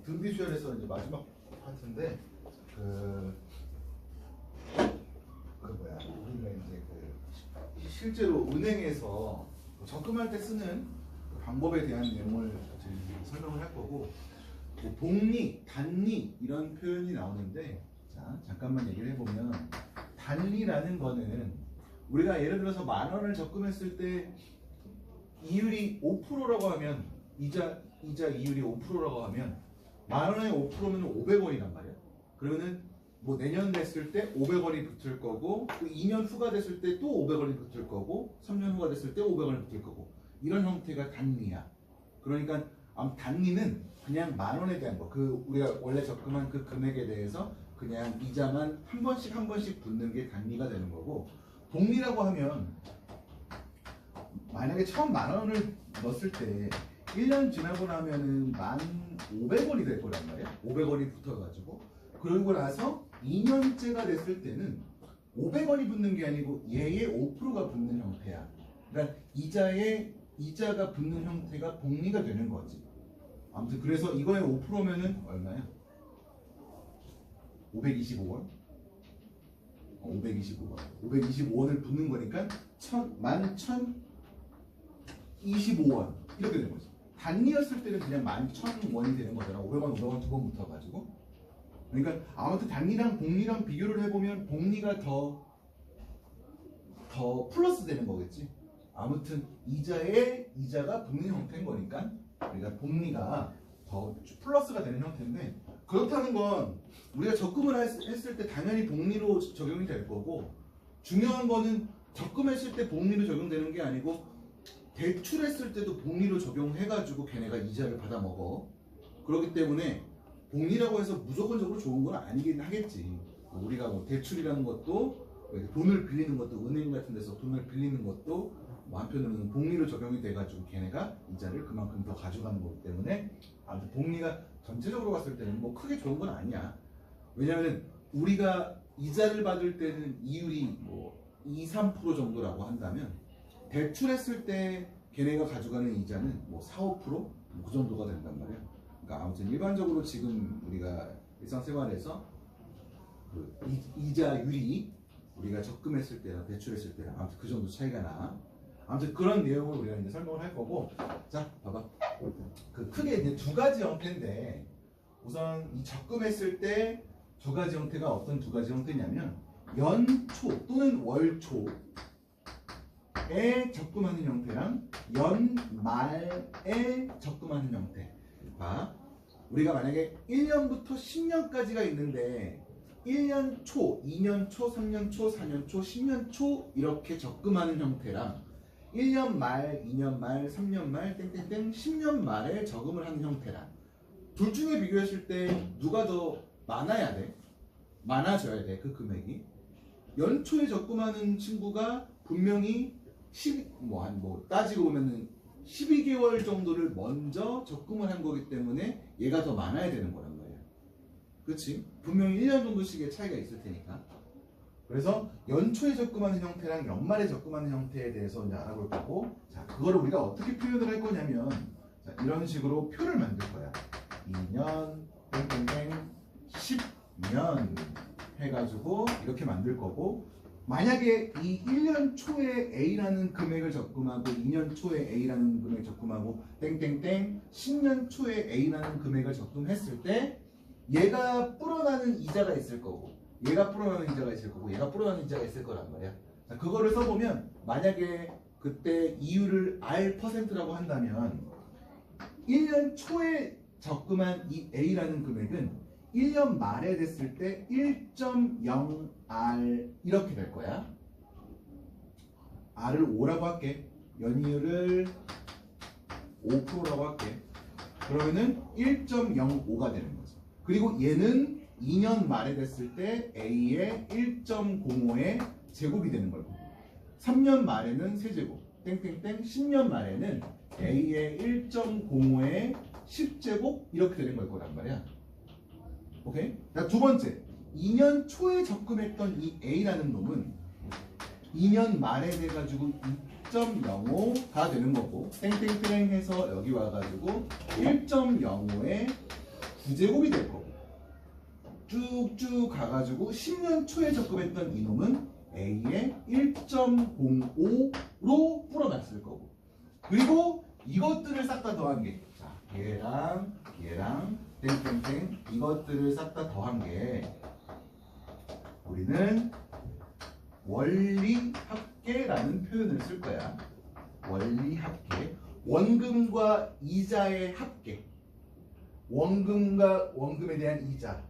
등비수열에서 이제 마지막 파트인데 뭐야 우리가 이제 실제로 은행에서 적금할 때 쓰는 그 방법에 대한 내용을 설명을 할 거고 뭐 복리, 단리 이런 표현이 나오는데 자 잠깐만 얘기를 해보면 단리라는 거는 우리가 예를 들어서 10,000원을 적금했을 때 이율이 5%라고 하면 이자 이율이 5%라고 하면 10,000원에 5%면 500원이란 말이야. 그러면은 뭐 내년 됐을 때 500원이 붙을 거고 또 2년 후가 됐을 때 또 500원이 붙을 거고 3년 후가 됐을 때 500원이 붙을 거고 이런 형태가 단리야. 그러니까 단리는 그냥 10,000원에 대한 거. 그 우리가 원래 적금한 그 금액에 대해서 그냥 이자만 한 번씩 붙는 게 단리가 되는 거고 복리라고 하면 만약에 처음 10,000원을 넣었을 때 1년 지나고 나면은 1,500원이 될 거란 말이야. 500원이 붙어가지고 그러고 나서 2년째가 됐을 때는 500원이 붙는 게 아니고 얘의 5%가 붙는 형태야. 그러니까 이자가 붙는 형태가 복리가 되는 거지. 아무튼 그래서 이거의 5%면은 얼마야? 525원? 525원. 525원을 붙는 거니까 11,025원 이렇게 되는 거지. 단리였을 때는 그냥 11,000원이 되는 거잖아. 500원 두 번 붙어가지고. 그러니까 아무튼 단리랑 복리랑 비교를 해보면 복리가 더 플러스 되는 거겠지. 아무튼 이자가 붙는 형태인 거니까 우리가 복리가 더 플러스가 되는 형태인데 그렇다는 건 우리가 적금을 했을 때 당연히 복리로 적용이 될 거고 중요한 거는 적금했을 때 복리로 적용되는 게 아니고 대출했을 때도 복리로 적용해가지고 걔네가 이자를 받아 먹어. 그렇기 때문에 복리라고 해서 무조건적으로 좋은 건 아니긴 하겠지. 우리가 뭐 대출이라는 것도 돈을 빌리는 것도 은행 같은 데서 돈을 빌리는 것도 뭐 한편으로는 복리로 적용이 돼가지고 걔네가 이자를 그만큼 더 가져가는 거기 때문에 아무튼 복리가 전체적으로 봤을 때는 뭐 크게 좋은 건 아니야. 왜냐하면 우리가 이자를 받을 때는 이율이 뭐 2, 3% 정도라고 한다면 대출했을 때 걔네가 가져가는 이자는 뭐 4, 5%? 그 정도가 된단 말이야. 그러니까 아무튼 일반적으로 지금 우리가 일상생활에서 그 이자율이 우리가 적금했을 때랑 대출했을 때랑 아무튼 그 정도 차이가 나. 아무튼 그런 내용을 우리가 이제 설명을 할 거고 자 봐봐. 그 크게 이제 두 가지 형태인데 우선 이 적금했을 때 두 가지 형태가 어떤 두 가지 형태냐면 연초 또는 월초에 적금하는 형태랑 연말에 적금하는 형태. 봐. 우리가 만약에 1년부터 10년까지가 있는데 1년 초, 2년 초, 3년 초, 4년 초, 10년 초 이렇게 적금하는 형태랑 1년 말, 2년 말, 3년 말, 땡땡땡 10년 말에 적금을 하는 형태랑 둘 중에 비교했을 때 누가 더 많아야 돼? 많아져야 돼, 그 금액이. 연초에 적금하는 친구가 분명히 따지고 보면은 12개월 정도를 먼저 적금을 한 거기 때문에 얘가 더 많아야 되는 거란 말이야. 그치? 분명히 1년 정도씩의 차이가 있을 테니까. 그래서 연초에 적금하는 형태랑 연말에 적금하는 형태에 대해서 이제 알아볼 거고 자, 그거를 우리가 어떻게 표현을 할 거냐면 자, 이런 식으로 표를 만들 거야. 2년, 땡땡땡, 10년 해가지고 이렇게 만들 거고 만약에 이 1년 초에 A라는 금액을 적금하고 2년 초에 A라는 금액을 적금하고 땡땡땡 10년 초에 A라는 금액을 적금했을 때 얘가 불어나는 이자가 있을 거고 얘가 불어나는 이자가 있을 거고 얘가 불어나는 이자가 있을 거란 말이야. 자, 그거를 써보면 만약에 그때 이율을 R%라고 한다면 1년 초에 적금한 이 A라는 금액은 1년 말에 됐을 때 1.0R 이렇게 될 거야. R을 5라고 할게. 연이율을 5%라고 할게. 그러면은 1.05가 되는 거죠. 그리고 얘는 2년 말에 됐을 때 A의 1.05의 제곱이 되는 거고 3년 말에는 세제곱 땡땡땡 10년 말에는 A의 1.05의 10제곱 이렇게 되는 걸 거란 말이야. 오케이? 자, 두 번째 2년 초에 적금했던 이 A라는 놈은 2년 말에 돼가지고 2.05가 되는 거고 땡땡땡 해서 여기 와가지고 1.05에 9제곱이 될 거고 쭉쭉 가가지고 10년 초에 적금했던 이놈은 A의 1.05로 불어났을 거고 그리고 이것들을 싹 다 더한 게 자, 얘랑 땡땡땡 이것들을 싹 다 더한 게 우리는 원리합계라는 표현을 쓸 거야. 원리합계. 원금과 이자의 합계. 원금과 원금에 대한 이자.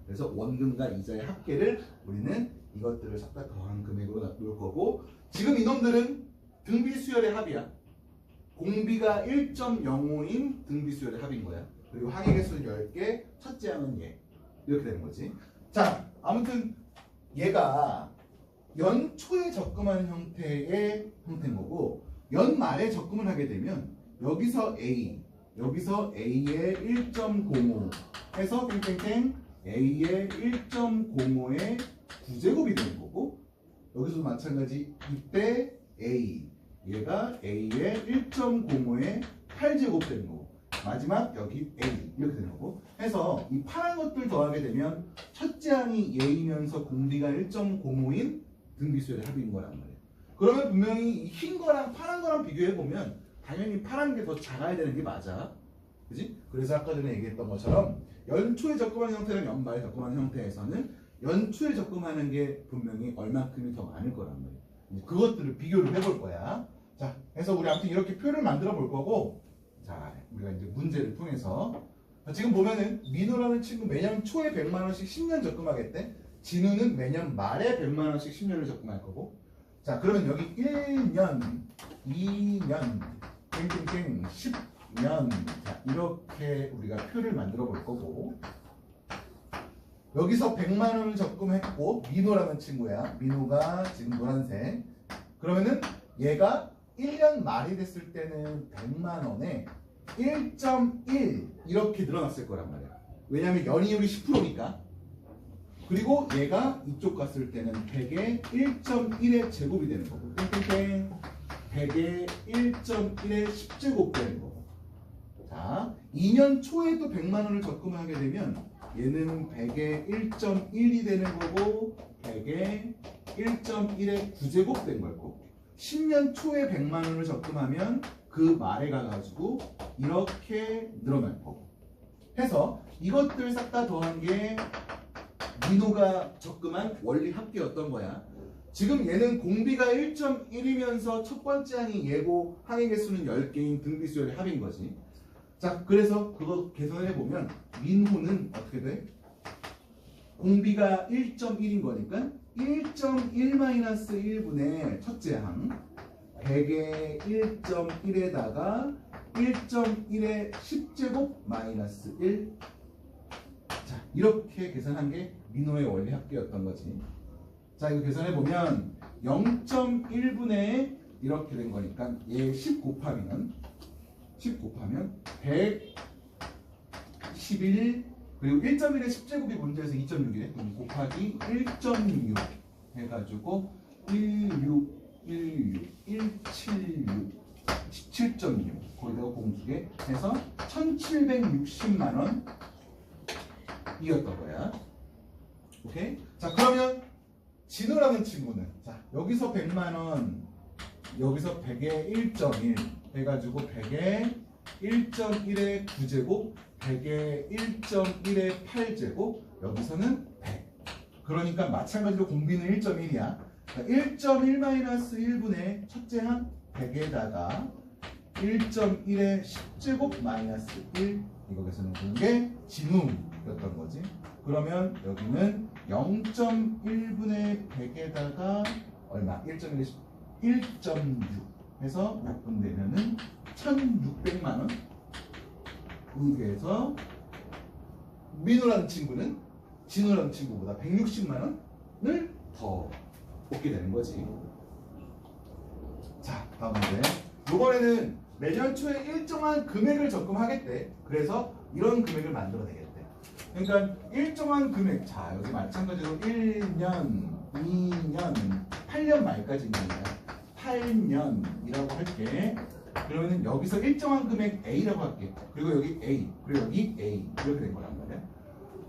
그래서 원금과 이자의 합계를 우리는 이것들을 싹 다 더한 금액으로 놓을 거고 지금 이놈들은 등비수열의 합이야. 공비가 1.05인 등비수열의 합인 거야. 그리고 항해개수는 10개, 첫째 항은 얘. 이렇게 되는 거지. 자, 아무튼 얘가 연초에 적금하는 형태의 형태인 거고 연말에 적금을 하게 되면 여기서 A의 1.05 해서 땡땡땡 A의 1.05의 9제곱이 되는 거고 여기서도 마찬가지 이때 얘가 A의 1.05의 8제곱 되는 거고 마지막 여기 A 이렇게 되는 거고 해서 이 파란 것들 더하게 되면 첫째 항이 얘이면서 공비가 1.05인 등비수열의 합인 거란 말이에요. 그러면 분명히 흰 거랑 파란 거랑 비교해 보면 당연히 파란 게 더 작아야 되는 게 맞아. 그지? 그래서 아까 전에 얘기했던 것처럼 연초에 적금하는 형태랑 연말에 적금하는 형태에서는 연초에 적금하는 게 분명히 얼마큼이 더 많을 거란 말이에요. 그것들을 비교를 해볼 거야. 자, 그래서 우리 아무튼 이렇게 표를 만들어 볼 거고 자, 우리가 이제 문제를 통해서 지금 보면은 민호라는 친구 매년 초에 100만 원씩 10년 적금하겠대. 진우는 매년 말에 100만 원씩 10년을 적금할 거고. 자, 그러면 여기 1년, 2년, 땡땡땡, 10년. 자, 이렇게 우리가 표를 만들어 볼 거고. 여기서 100만 원을 적금했고 민호라는 친구야. 민호가 지금 노란색. 그러면은 얘가 1년 말이 됐을 때는 100만 원에 1.1 이렇게 늘어났을 거란 말이야. 왜냐하면 연이율이 10%니까. 그리고 얘가 이쪽 갔을 때는 100의 1.1의 제곱이 되는 거고. 땡땡땡. 100의 1.1의 10제곱 되는 거고. 자, 2년 초에 또 100만 원을 적금하게 되면 얘는 100의 1.1이 되는 거고 100의 1.1의 9제곱 된 거고 10년 초에 100만 원을 적금하면 그 말에 가가지고 이렇게 늘어날 거고 해서 이것들 싹 다 더한 게 민호가 적금한 원리 합계였던 거야. 지금 얘는 공비가 1.1이면서 첫 번째 항이 얘고 항의 개수는 10개인 등비수열의 합인 거지. 자, 그래서 그거 계산해 보면 민호는 어떻게 돼? 공비가 1.1인 거니까 1.1-1분의 첫째 항 100의 1.1에다가 1.1의 10제곱 마이너스 1. 자, 이렇게 계산한 게 민호의 원리 합계였던 거지. 자, 이거 계산해 보면 0.1분의 이렇게 된 거니까 얘 10 곱하면 111 그리고 1.1의 10제곱이 문제에서 2.6이래. 그럼 곱하기 1.6 해가지고 16, 176, 17.6 거기다가 공수개 해서 1760만 원 이었던 거야. 오케이? 자, 그러면 진우라는 친구는 자, 여기서 100만 원 여기서 100에 1.1 해가지고 100에 1.1의 9제곱 100에 1.1의 8제곱 여기서는 100. 그러니까 마찬가지로 공비는 1.1이야. 1.1-1분의 첫째 항 100에다가 1.1의 10제곱 마이너스 1 이거 계산해주는 게 진우였던 거지. 그러면 여기는 0.1분의 100에다가 얼마? 1.1의 1.6 해서 몇 분 되면은 1,600만 원. 이렇게 해서 민호라는 친구는 진호라는 친구보다 160만 원을 더 얻게 되는 거지. 자, 다음 문제. 이번에는 매년 초에 일정한 금액을 적금하겠대. 그래서 이런 금액을 만들어내겠대. 그러니까 일정한 금액. 자, 여기 마찬가지로 1년, 2년, 8년 말까지 있는 거야. 8년이라고 할게. 그러면은 여기서 일정한 금액 A라고 할게. 그리고 여기 A, 그리고 여기 A 이렇게 된 거란 말이야.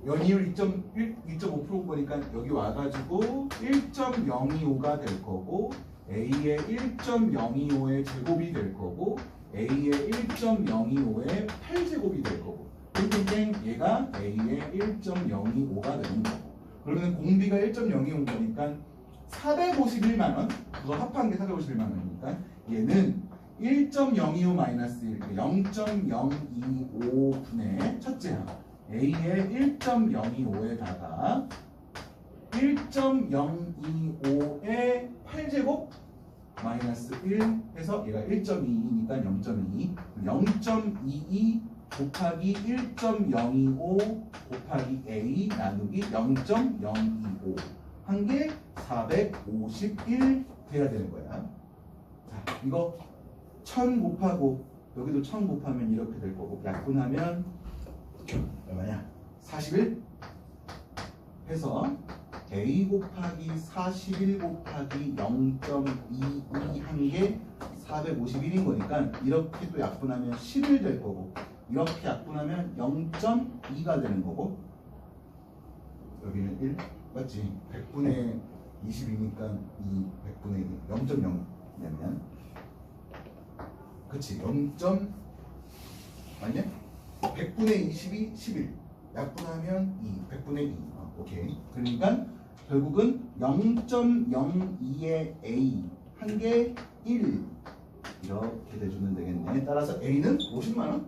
연이율 2.5%인 거니까 여기 와가지고 1.025가 될 거고 A의 1.025의 제곱이 될 거고 A의 1.025의 8제곱이 될 거고 땡땡땡 얘가 A의 1.025가 되는 거고 그러면 공비가 1.025인 거니까 451만 원 그거 합한 게 451만 원이니까 얘는 1.025 마이너스 1 0.025분의 첫째 항 A의 1.025에다가 1.025의 8제곱 마이너스 1 해서 얘가 1.22니까 0.22 0.22 곱하기 1.025 곱하기 A 나누기 0.025 한 게 451 돼야 되는 거야. 자, 이거 1000 곱하고 여기도 1000 곱하면 이렇게 될 거고 약분하면 얼마냐? 41 해서 A 곱하기 41 곱하기 0.22 한 게 451인 거니까 이렇게 또 약분하면 11 될 거고 이렇게 약분하면 0.2가 되는 거고 여기는 1 맞지? 100분의 20이니까 2 100분의 0.0이냐면 그치 0. 맞냐? 100분의 20이 11 약분하면 2 100분의 2 오케이 그러니까 결국은 0.02의 A 한 개 1 이렇게 돼주면 되겠네. 따라서 A는 50만원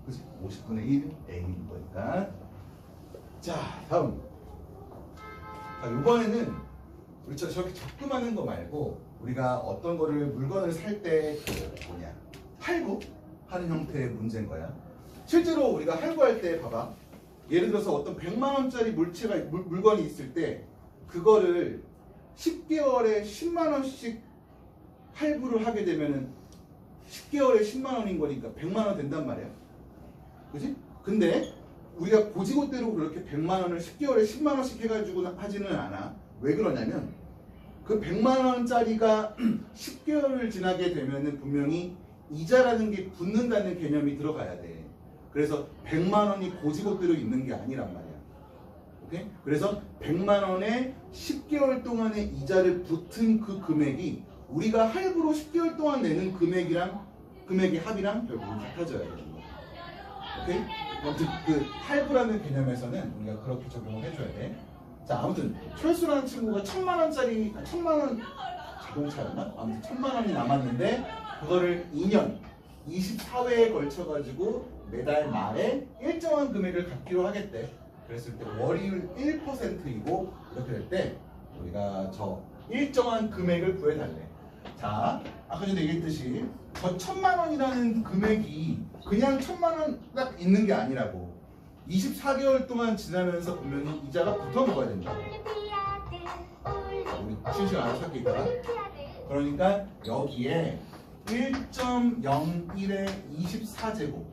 그치? 50분의 1 A인 거니까 자 다음 자 이번에는 우리 저렇게 적금하는 거 말고 우리가 어떤 거를 물건을 살 때 그 뭐냐 할부하는 형태의 문제인 거야. 실제로 우리가 할부할 때 봐봐. 예를 들어서 어떤 100만 원짜리 물건이 있을 때 그거를 10개월에 10만 원씩 할부를 하게 되면은 10개월에 10만 원인 거니까 100만 원 된단 말이야. 그지? 근데 우리가 고지고대로 그렇게 100만 원을 10개월에 10만 원씩 해가지고 하지는 않아. 왜 그러냐면 그 100만 원짜리가 10개월을 지나게 되면은 분명히 이자라는 게 붙는다는 개념이 들어가야 돼. 그래서 100만 원이 고지고대로 있는 게 아니란 말이야. 오케이? 그래서 100만 원에 10개월 동안의 이자를 붙은 그 금액이 우리가 할부로 10개월 동안 내는 금액의 합이랑 결국은 같아져야 되는 거야. 오케이? 아무튼 그 할부라는 개념에서는 우리가 그렇게 적용을 해줘야 돼. 자, 아무튼 철수라는 친구가 1000만 원짜리 1000만 원 자동차였나? 아무튼 1000만 원이 남았는데 그거를 2년 24회에 걸쳐 가지고 매달 말에 일정한 금액을 갚기로 하겠대. 그랬을 때 월이율 1%이고 이렇게 될 때 우리가 저 일정한 금액을 구해달래. 자, 아까 전에 얘기했듯이 저 1000만 원이라는 금액이 그냥 1000만 원 딱 있는 게 아니라고. 24개월 동안 지나면서 분명히 이자가 붙어 먹어야 된다. 우리 실시간 알아서 할게 있다가. 그러니까 여기에 1.01의 24제곱.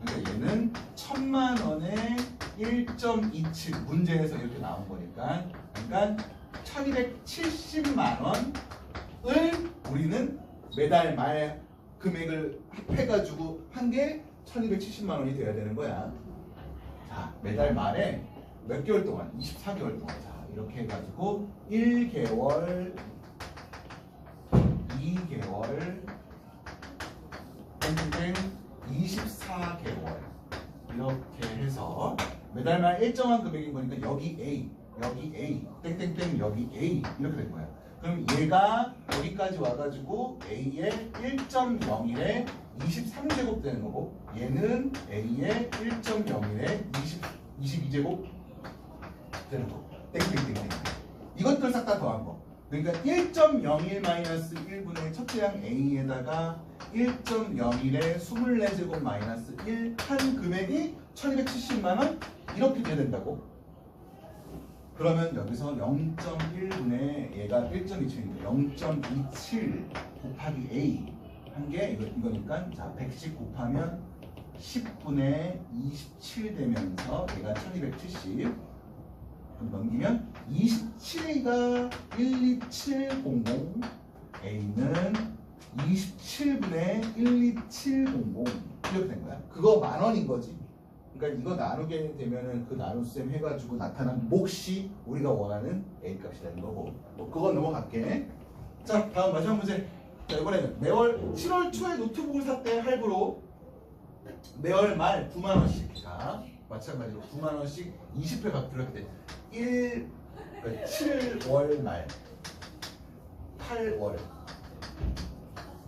그러니까 얘는 1000만 원에 1.27 문제에서 이렇게 나온 거니까. 그러니까 1270만 원을 우리는 매달 말 금액을 합해가지고 한 게 1270만 원이 돼야 되는 거야. 자, 매달 말에 몇 개월 동안? 24개월 동안. 자, 이렇게 해가지고 1개월, 2개월, 24개월 이렇게 해서 매달 말 일정한 금액인 거니까 여기 A, 여기 A, 땡땡땡 여기 A 이렇게 된 거야. 그럼 얘가 여기까지 와가지고 A의 1.01에 23제곱 되는 거고 얘는 A의 1.01에 22제곱 되는 거고 땡땡땡땡 이것들 싹 다 더한 거. 그러니까 1.01-1분의 첫째 항 A에다가 1.01에 24제곱 마이너스 1 한 금액이 1270만원 이렇게 돼야 된다고. 그러면 여기서 0.1분의 얘가 1.27이니까 0.27 곱하기 A 한 게 이거니까 자 110 곱하면 10분의 27 되면서 얘가 1270 넘기면 27A가 12700 A는 27분의 12700 이렇게 된 거야. 그거 10,000원인 거지. 그러니까 이거 나누게 되면은 그 나눗셈 해가지고 나타난 몫이 우리가 원하는 A 값이 되는 거고. 뭐 그건 넘어갈게. 자, 다음 마지막 문제. 자, 이번에는 매월 7월 초에 노트북을 샀대 할부로 매월 말 9만 원씩. 자, 마찬가지로 9만 원씩 20회 갚기로 했대. 7월 말 8월.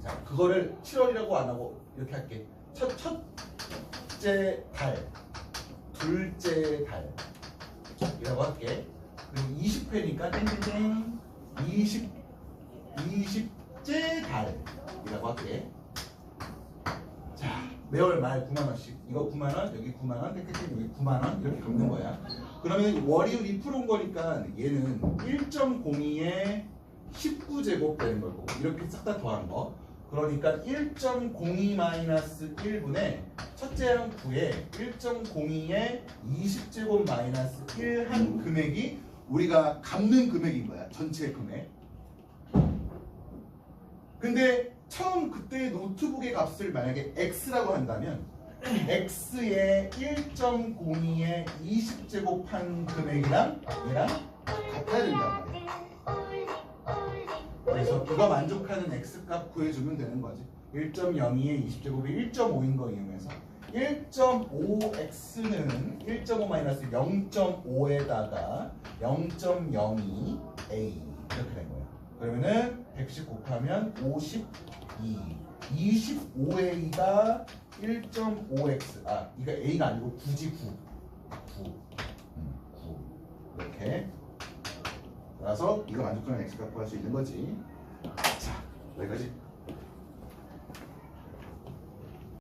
자, 그거를 7월이라고 안 하고 이렇게 할게. 첫째 달, 둘째 달이라고 할게. 그리고 20회니까 땡땡땡 20째 달이라고 할게. 자, 매월 말 9만 원씩. 이거 9만 원, 여기 9만 원, 땡땡땡 여기 9만 원 이렇게 갚는 거야. 그러면 월이 2%인 거니까 얘는 1.02에 19제곱 되는 걸 거고 이렇게 싹 다 더한 거. 그러니까 1.02-1분의 첫째랑 9에 1.02에 20제곱 마이너스 1 한 금액이 우리가 갚는 금액인 거야. 전체 금액. 근데 처음 그때 노트북의 값을 만약에 X라고 한다면 X의 1.02에 20제곱 한 금액이랑 얘랑 같아야 된단 말이야. 그래서 그거 만족하는 X값 구해주면 되는 거지. 1.02에 20제곱이 1.5인 거 이용해서 1.5x는 1.5 마이너스 0.5에다가 0.02a 이렇게 된 거야. 그러면은 110 곱하면 52 25a가 1.5x 이거 a가 아니고 9지 9 이렇게 따라서 이거 만족하는 x값 구할 수 있는 거지. 자, 여기까지.